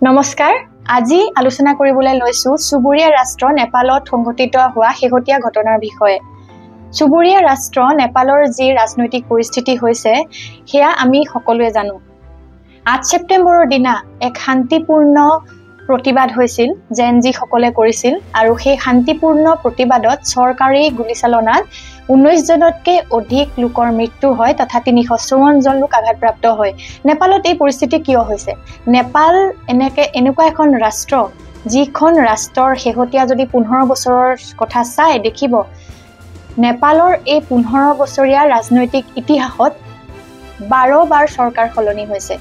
নমস্কাৰ আজি আলোচনা কৰিবলৈ লৈছো চুবুৰীয়া ৰাষ্ট্ৰ নেপালত সংঘটিত হোৱা শেহতীয়া ঘটনাৰ বিষয়ে চুবুৰীয়া ৰাষ্ট্ৰ নেপালৰ যি ৰাজনৈতিক পৰিস্থিতি হৈছে হেয়া আমি সকলোৱে জানো 8 ছেপ্টেম্বৰৰ দিনা এক শান্তিপূৰ্ণ প্ৰতিবাদ হৈছিল জেনজি সকলে কৰিছিল আৰু সেই শান্তিপূৰ্ণ প্ৰতিবাদত চৰকাৰী গুলিচালনাত 19 জনতকৈ অধিক লোকৰ মৃত্যু হয় তথা 354 জন লোক আঘাতপ্ৰাপ্ত হয় নেপালত এই পৰিস্থিতি কিয় হৈছে নেপাল এনেকুৱা এখন ৰাষ্ট্ৰ যিখন ৰাষ্ট্ৰৰ শেহতীয়া যদি 15 বছৰৰ কথা চাই দেখিব নেপালৰ এই 15 বছৰীয়া ৰাজনৈতিক ইতিহাসত 12 বাৰ চৰকাৰ সলনি হৈছে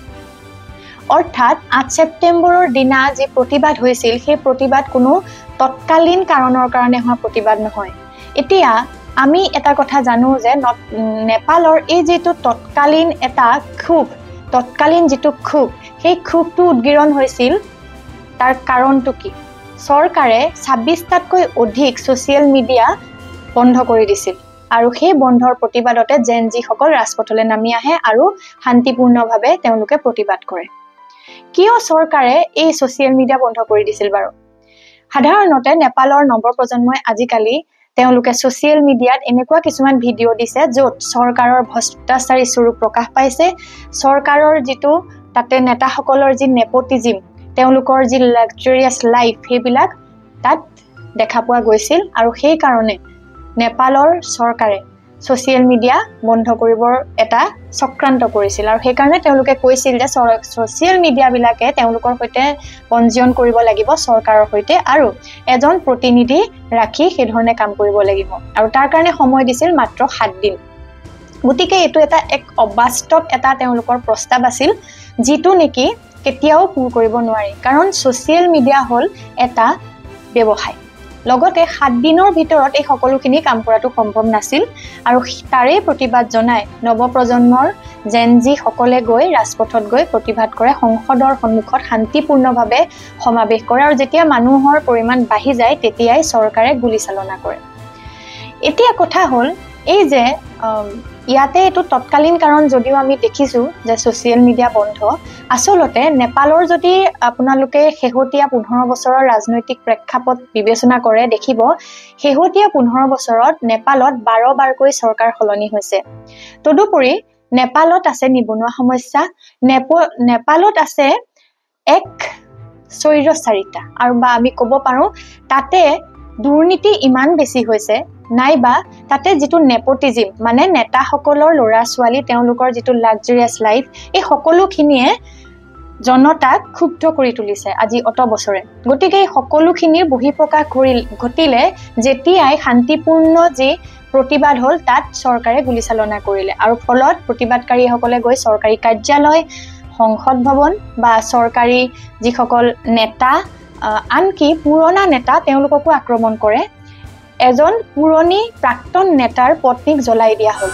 অৰ্থাৎ 8 ছেপ্টেম্বৰৰ দিনা যে প্ৰতিবাদ হৈছিল সেই প্ৰতিবাদ কোনো তৎকালীন কাৰণৰ কাৰণে হোৱা প্ৰতিবাদ নহয় এতিয়া আমি এটা কথা জানো যে নেপালৰ এই যেটো তৎকালীন এটা তৎকালীন যেটো ক্ষোভ সেই ক্ষোভটো উদ্গীৰণ হৈছিল তাৰ কাৰণটো কি চৰকাৰে 26টাতকৈ অধিক সোশ্যাল মিডিয়া বন্ধ কৰি দিছিল আৰু সেই বন্ধৰ প্ৰতিবাদতে জেনজি সকল ৰাজপথলৈ নামি আহে আৰু শান্তিপূৰ্ণভাৱে তেওঁলোকে প্ৰতিবাদ কৰে কিয় চৰকাৰে এই সোশ্যাল মিডিয়া বন্ধ কৰি দিছিল বাৰু সাধাৰণতে নেপালৰ নৱপ্ৰজন্মই আজিকালি তেওঁলোকে সোশ্যাল মিডিয়াত এনেকুৱা কিছুমান ভিডিঅ দিছে য'ত চৰকাৰৰ ভ্ৰষ্টাচাৰী স্বৰূপ প্ৰকাশ পাইছে চৰকাৰৰ যেটো তাতে নেতাসকলৰ যি নেপোটিজম তেওঁলোকৰ যি লাক্সাৰিয়াছ লাইফ হেবিলাক তাত দেখা পোৱা গৈছিল আৰু সেই কাৰণে নেপালৰ চৰকাৰে সোশ্যাল মিডিয়া বন্ধ কৰিবৰ এটা চক্ৰান্ত কৰিছিল আৰু সেই কাৰণে তেওঁলোকে কৈছিল যে সোশ্যাল মিডিয়া বিলাকে তেওঁলোকৰ সৈতে পঞ্জীয়ন কৰিব লাগিব চৰকাৰৰ সৈতে আৰু এজন প্ৰতিনিধি ৰাখি সেই ধৰণে কাম কৰিব লাগিব আৰু তাৰ কাৰণে সময় দিছিল মাত্ৰ 7 দিন গতিকে এটো এটা এক অবাস্তৱ এটা তেওঁলোকৰ প্ৰস্তাৱ আছিল যিটো নেকি কেতিয়াও পূৰ কৰিব নোৱাৰি কাৰণ সোশ্যাল মিডিয়া হল এটা ব্যৱসায় লগতে 7 দিনৰ ভিতৰত এই সকলোখিনি কাম কৰাটো সম্ভৱ নাছিল আৰু তাৰে প্ৰতিবাদ জনাই নৱপ্ৰজন্মৰ জেনজি সকলে গৈ ৰাজপথত গৈ প্ৰতিবাদ কৰে সংসদৰ সন্মুখত শান্তিপূৰ্ণভাৱে সমাবেশ কৰে আৰু যেতিয়া মানুহৰ পৰিমাণ বাঢ়ি যায় তেতিয়াই চৰকাৰে গুলিচালনা কৰে এতিয়া কথা হল এই যে ইয়াতে এটো তৎকালীন কাৰণ যদিও আমি দেখিছো যে সোশ্যাল মিডিয়া বন্ধ আসলতে নেপালৰ যদি আপোনালোকে শেহতীয়া 15 বছৰৰ ৰাজনৈতিক প্ৰেক্ষাপট বিবেচনা কৰে দেখিব শেহতীয়া 15 বছৰত নেপালত 12 বাৰকৈ চৰকাৰ সলনি হৈছে তদুপৰি নেপালত আছে নিবনুৱা সমস্যা নেপালত আছে এক স্বৈৰচাৰিতা আৰু বা আমি ক'ব পাৰো তাতে দুৰ্নীতি ইমান বেছি হৈছে নাইবা তাতে যেটো নেপোটিজম মানে নেতাসকলৰ ল'ৰা ছোৱালী তেওঁলোকৰ যেটো লাক্সাৰিয়াছ লাইফ এই সকলোখিনিয়ে জনতাক ক্ষুব্ধ কৰি তুলিছে আজি অত বছৰে গতিকে এই সকলোখিনিৰ বহিঃপ্ৰকাশ ঘটিলে যেতিয়াই শান্তিপূৰ্ণ যে প্ৰতিবাদ হল তাত চৰকাৰে গুলিচালনা কৰিলে আৰু ফলত প্ৰতিবাদকাৰীসকলে গৈ চৰকাৰী কাৰ্যালয় সংসদ ভৱন বা চৰকাৰী যিসকল নেতা আনকি পুৰণা নেতা তেওঁলোককো আক্ৰমণ কৰে এজন পুৰণি প্ৰাক্তন নেতাৰ পত্নীক জ্বলাই দিয়া হল